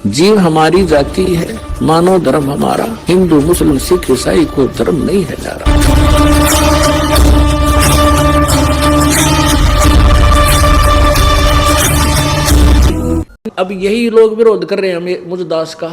जीव हमारी जाति है, मानो धर्म हमारा, हिंदू मुस्लिम सिख ईसाई को धर्म नहीं है जा रहा। अब यही लोग विरोध कर रहे हैं मुझदास का,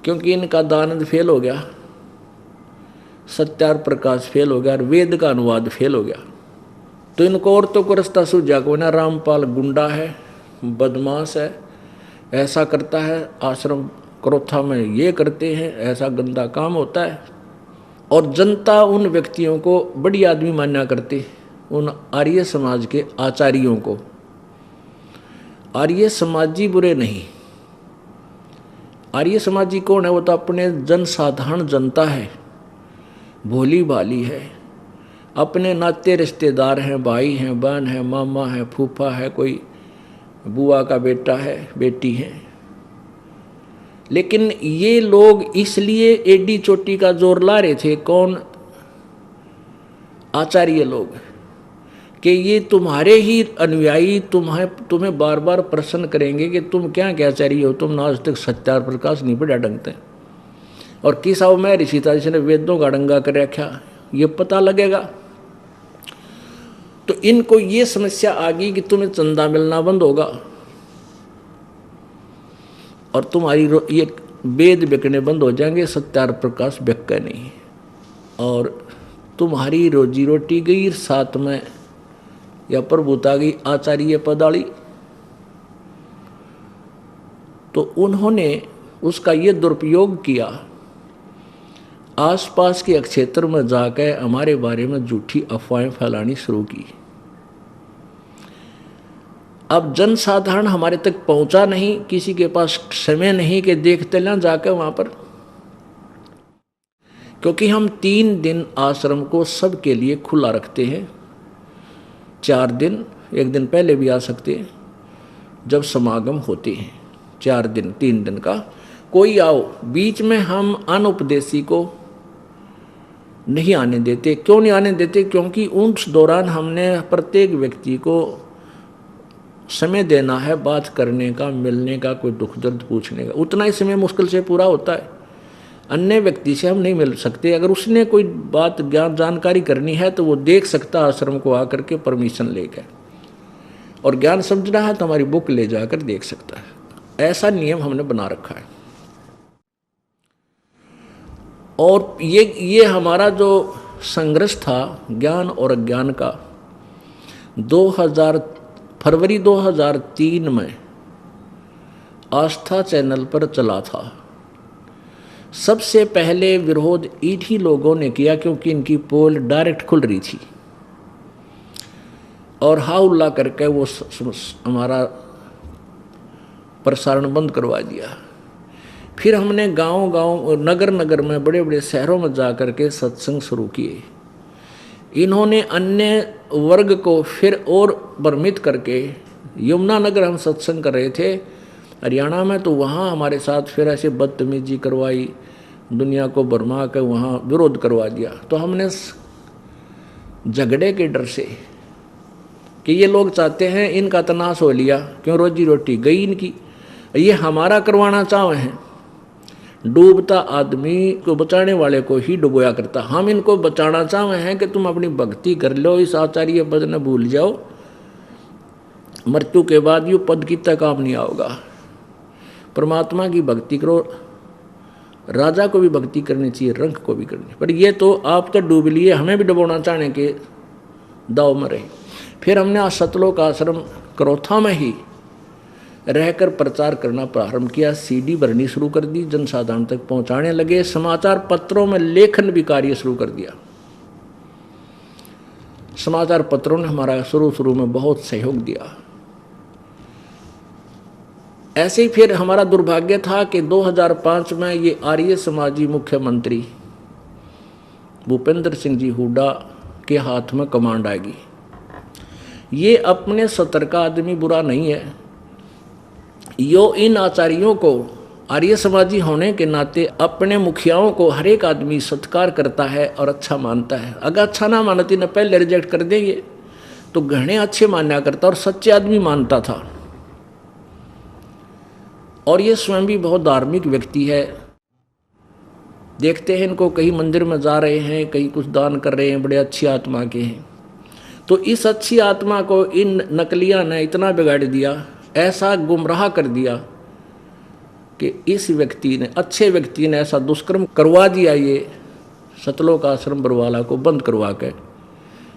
क्योंकि इनका दानंद फेल हो गया, सत्यार प्रकाश फेल हो गया और वेद का अनुवाद फेल हो गया। तो इनको औरतों को रास्ता सूझा को ना, रामपाल गुंडा है, बदमाश है, ऐसा करता है, आश्रम क्रोथा में ये करते हैं, ऐसा गंदा काम होता है। और जनता उन व्यक्तियों को बड़ी आदमी मान्या करती, उन आर्य समाज के आचार्यों को। आर्य समाजी बुरे नहीं, आर्य समाजी कौन है? वो तो अपने जनसाधारण जनता है, भोली भाली है, अपने नाते रिश्तेदार हैं, भाई हैं, बहन है, मामा है, फूफा है, कोई बुआ का बेटा है, बेटी है। लेकिन ये लोग इसलिए एडी चोटी का जोर ला रहे थे, कौन? आचार्य लोग, कि ये तुम्हारे ही अनुयायी तुम्हें बार बार प्रश्न करेंगे कि तुम क्या आचार्य हो, तुमने आज तक सत्यार प्रकाश नहीं पढ़ा ढंग से, और किस आओ मैं ऋषि था जिसने वेदों का डंगा कर रखा, ये पता लगेगा। तो इनको ये समस्या आ गई कि तुम्हें चंदा मिलना बंद होगा और तुम्हारी ये वेद बिकने बंद हो जाएंगे, सत्यार प्रकाश बिक नहीं, और तुम्हारी रोजी रोटी गई, साथ में या प्रभुता गई आचार्य पदाली। तो उन्होंने उसका ये दुरुपयोग किया, आसपास के क्षेत्र में जाकर हमारे बारे में झूठी अफवाहें फैलानी शुरू की। अब जनसाधारण हमारे तक पहुंचा नहीं, किसी के पास समय नहीं कि देखते ना जाकर वहां पर, क्योंकि हम 3 दिन आश्रम को सबके लिए खुला रखते हैं। 4 दिन, 1 दिन पहले भी आ सकते हैं जब समागम होते हैं, 4 दिन 3 दिन का कोई आओ। बीच में हम अनुपदेशी को नहीं आने देते। क्यों नहीं आने देते? क्योंकि उस दौरान हमने प्रत्येक व्यक्ति को समय देना है बात करने का, मिलने का, कोई दुख दर्द पूछने का। उतना ही समय मुश्किल से पूरा होता है, अन्य व्यक्ति से हम नहीं मिल सकते। अगर उसने कोई बात ज्ञान जानकारी करनी है तो वो देख सकता आश्रम को आकर के परमिशन लेकर, और ज्ञान समझना है तो हमारी बुक ले जाकर देख सकता है। ऐसा नियम हमने बना रखा है। और ये हमारा जो संघर्ष था ज्ञान और अज्ञान का, फरवरी 2003 में आस्था चैनल पर चला था। सबसे पहले विरोध इन्हीं लोगों ने किया, क्योंकि इनकी पोल डायरेक्ट खुल रही थी, और हाउल्ला करके वो हमारा प्रसारण बंद करवा दिया। फिर हमने गांव-गांव, नगर-नगर में, बड़े-बड़े शहरों में जा कर के सत्संग शुरू किए। इन्होंने अन्य वर्ग को फिर और भ्रमित करके, यमुनानगर हम सत्संग कर रहे थे हरियाणा में, तो वहाँ हमारे साथ फिर ऐसे बदतमीजी करवाई, दुनिया को भरमा कर वहाँ विरोध करवा दिया। तो हमने झगड़े के डर से कि ये लोग चाहते हैं इनका तनाश हो लिया, क्यों रोजी रोटी गई इनकी, ये हमारा करवाना चाहे हैं। डूबता आदमी को बचाने वाले को ही डुबोया करता। हम इनको बचाना चाहे हैं कि तुम अपनी भक्ति कर लो, इस आचार्य पद न भूल जाओ, मृत्यु के बाद ये पद की तक काम नहीं आओगा। परमात्मा की भक्ति करो, राजा को भी भक्ति करनी चाहिए, रंग को भी करनी। पर ये तो आप तो डूब लिए, हमें भी डुबोना चाहने के दाव में रहे। फिर हमने सतलोक आश्रम क्रोथा में ही रहकर प्रचार करना प्रारंभ किया। सीडी भरनी शुरू कर दी, जनसाधारण तक पहुंचाने लगे। समाचार पत्रों में लेखन भी कार्य शुरू कर दिया। समाचार पत्रों ने हमारा शुरू में बहुत सहयोग दिया। ऐसे ही फिर हमारा दुर्भाग्य था कि 2005 में ये आर्य समाजी मुख्यमंत्री भूपेंद्र सिंह जी हुड्डा के हाथ में कमांड आएगी। ये अपने सतर का आदमी बुरा नहीं है, यो इन आचार्यों को आर्य समाजी होने के नाते अपने मुखियाओं को हर एक आदमी सत्कार करता है और अच्छा मानता है। अगर अच्छा ना मानती न पहले रिजेक्ट कर देंगे, तो घने अच्छे मान्या करता और सच्चे आदमी मानता था। और ये स्वयं भी बहुत धार्मिक व्यक्ति है। देखते हैं इनको, कहीं मंदिर में जा रहे हैं, कहीं कुछ दान कर रहे हैं, बड़े अच्छी आत्मा के हैं। तो इस अच्छी आत्मा को इन नकलिया ने इतना बिगाड़ दिया, ऐसा गुमराह कर दिया कि इस व्यक्ति ने, अच्छे व्यक्ति ने ऐसा दुष्कर्म करवा दिया। ये सतलोक आश्रम बरवाला को बंद करवा के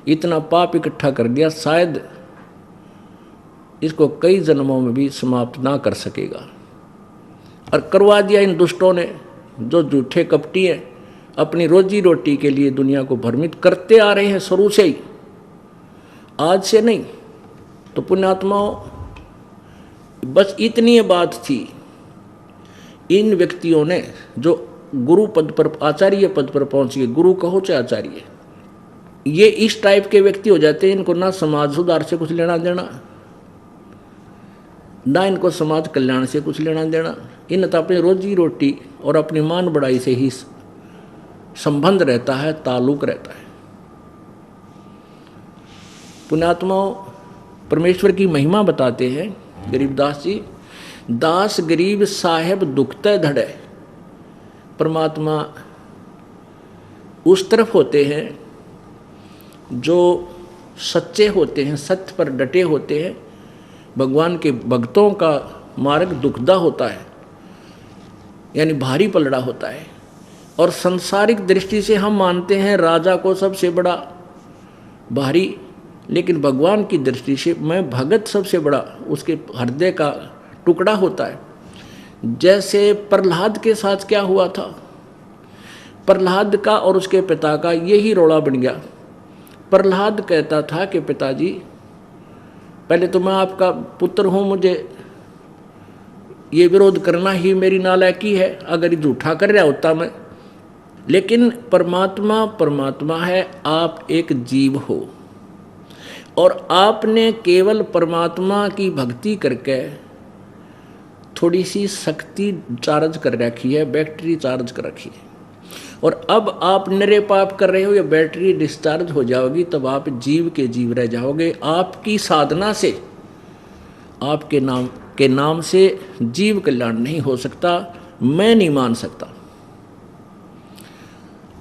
इतना पाप इकट्ठा कर दिया, शायद इसको कई जन्मों में भी समाप्त ना कर सकेगा। और करवा दिया इन दुष्टों ने, जो झूठे कपटी हैं, अपनी रोजी रोटी के लिए दुनिया को भ्रमित करते आ रहे हैं शुरू से ही, आज से नहीं। तो पुण्यात्माओं, बस इतनी बात थी। इन व्यक्तियों ने जो गुरु पद पर, आचार्य पद पर पहुंच गए, गुरु कहो चाहे आचार्य, ये इस टाइप के व्यक्ति हो जाते हैं। इनको ना समाज सुधार से कुछ लेना देना, ना इनको समाज कल्याण से कुछ लेना देना। इन तो अपनी रोजी रोटी और अपनी मान बढ़ाई से ही संबंध रहता है, ताल्लुक रहता है। पुण्यात्माओं, परमेश्वर की महिमा बताते हैं गरीबदास जी। दास गरीब साहेब दुखते धड़े। परमात्मा उस तरफ होते हैं जो सच्चे होते हैं, सत्य पर डटे होते हैं। भगवान के भक्तों का मार्ग दुखदा होता है, यानी भारी पलड़ा होता है। और सांसारिक दृष्टि से हम मानते हैं राजा को सबसे बड़ा भारी, लेकिन भगवान की दृष्टि से मैं भगत सबसे बड़ा, उसके हृदय का टुकड़ा होता है। जैसे प्रहलाद के साथ क्या हुआ था, प्रहलाद का और उसके पिता का यही रोड़ा बन गया। प्रहलाद कहता था कि पिताजी, पहले तो मैं आपका पुत्र हूँ, मुझे ये विरोध करना ही मेरी नालायकी है, अगर ये झूठा कर रहा होता मैं। लेकिन परमात्मा परमात्मा है, आप एक जीव हो और आपने केवल परमात्मा की भक्ति करके थोड़ी सी शक्ति चार्ज कर रखी है, बैटरी चार्ज कर रखी है। और अब आप निरे पाप कर रहे हो, ये बैटरी डिस्चार्ज हो जाओगी, तब आप जीव के जीव रह जाओगे। आपकी साधना से, आपके नाम से जीव कल्याण नहीं हो सकता, मैं नहीं मान सकता।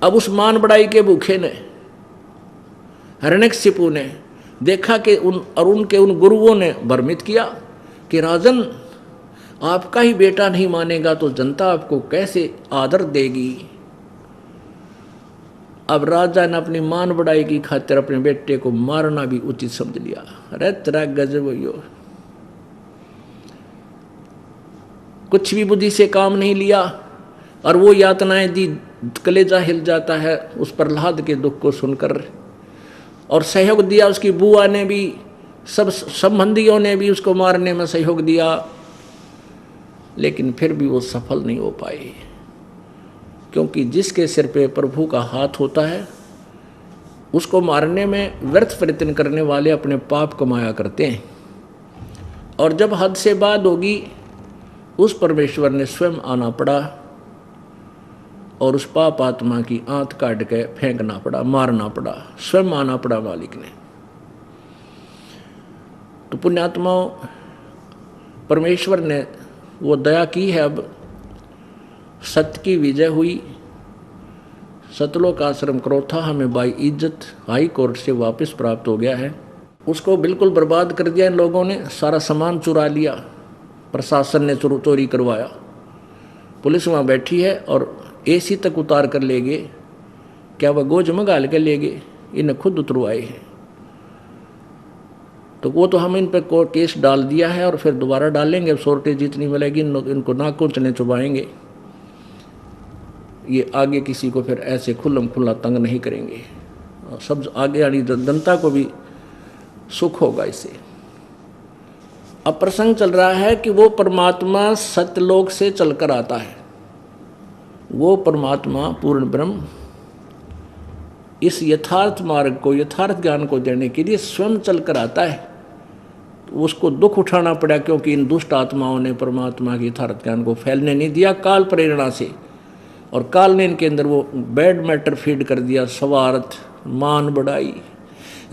अब उस मान बढ़ाई के भूखे ने, हिरण्यकशिपु ने देखा कि उन गुरुओं ने भ्रमित किया कि राजन, आपका ही बेटा नहीं मानेगा तो जनता आपको कैसे आदर देगी। अब राजा ने अपनी मान बढ़ाई की खातिर अपने बेटे को मारना भी उचित समझ लिया। अरे तेरा गजब हो, कुछ भी बुद्धि से काम नहीं लिया और वो यातनाएं दी, कलेजा हिल जाता है उस प्रहलाद के दुख को सुनकर। और सहयोग दिया उसकी बुआ ने भी, सब संबंधियों ने भी उसको मारने में सहयोग दिया, लेकिन फिर भी वो सफल नहीं हो पाए। क्योंकि जिसके सिर पे प्रभु का हाथ होता है, उसको मारने में व्यर्थ प्रयत्न करने वाले अपने पाप कमाया करते हैं। और जब हद से बात होगी, उस परमेश्वर ने स्वयं आना पड़ा और उस पाप आत्मा की आंत काट के फेंकना पड़ा, मारना पड़ा, स्वयं आना पड़ा मालिक ने। तो पुण्यात्माओं, परमेश्वर ने वो दया की है। अब सत्य की विजय हुई। सतलोक आश्रम क्रोथा हमें बाई इज्जत हाई कोर्ट से वापस प्राप्त हो गया है। उसको बिल्कुल बर्बाद कर दिया इन लोगों ने, सारा सामान चुरा लिया, प्रशासन ने चोरी करवाया। पुलिस वहाँ बैठी है और एसी तक उतार कर ले गए। क्या वह गोज में गाल के ले गए? इन्हें खुद उतरवाए हैं। तो वो तो हम इन पर केस डाल दिया है और फिर दोबारा डालेंगे। अब शॉर्टेज जितनी मिलेगी इनको नाकोचने चुबाएंगे। ये आगे किसी को फिर ऐसे खुल्लम खुल्ला तंग नहीं करेंगे। सब आगे आनी जनता को भी सुख होगा इससे। अब प्रसंग चल रहा है कि वो परमात्मा सत्यलोक से चलकर आता है। वो परमात्मा पूर्ण ब्रह्म इस यथार्थ मार्ग को, यथार्थ ज्ञान को देने के लिए स्वयं चलकर आता है। तो उसको दुख उठाना पड़ा, क्योंकि इन दुष्ट आत्माओं ने परमात्मा के यथार्थ ज्ञान को फैलने नहीं दिया काल प्रेरणा से। और काल ने इनके अंदर वो बैड मैटर फीड कर दिया, स्वार्थ, मान बढ़ाई।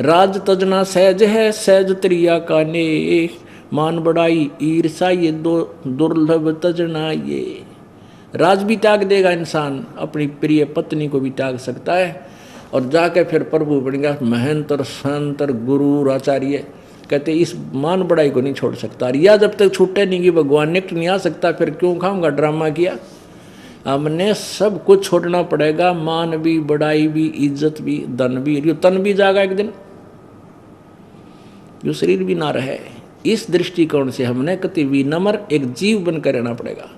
राज तजना सहज है, सहज त्रिया का ने, मान बढ़ाई ईर्षा ये दो दुर्लभ तजना। ये राज भी त्याग देगा इंसान, अपनी प्रिय पत्नी को भी त्याग सकता है और जाके फिर प्रभु बन गया महंत और संत और गुरु आचार्य। कहते इस मान बढ़ाई को नहीं छोड़ सकता, या जब तक छूटे नहीं कि भगवान निकट नहीं आ सकता फिर क्यों खाऊंगा ड्रामा किया। हमने सब कुछ छोड़ना पड़ेगा, मान भी, बढ़ाई भी, इज्जत भी, धन भी। यो तन भी जाएगा एक दिन, जो शरीर भी ना रहे। इस दृष्टिकोण से हमने कति विनम्र एक जीव बनकर रहना पड़ेगा।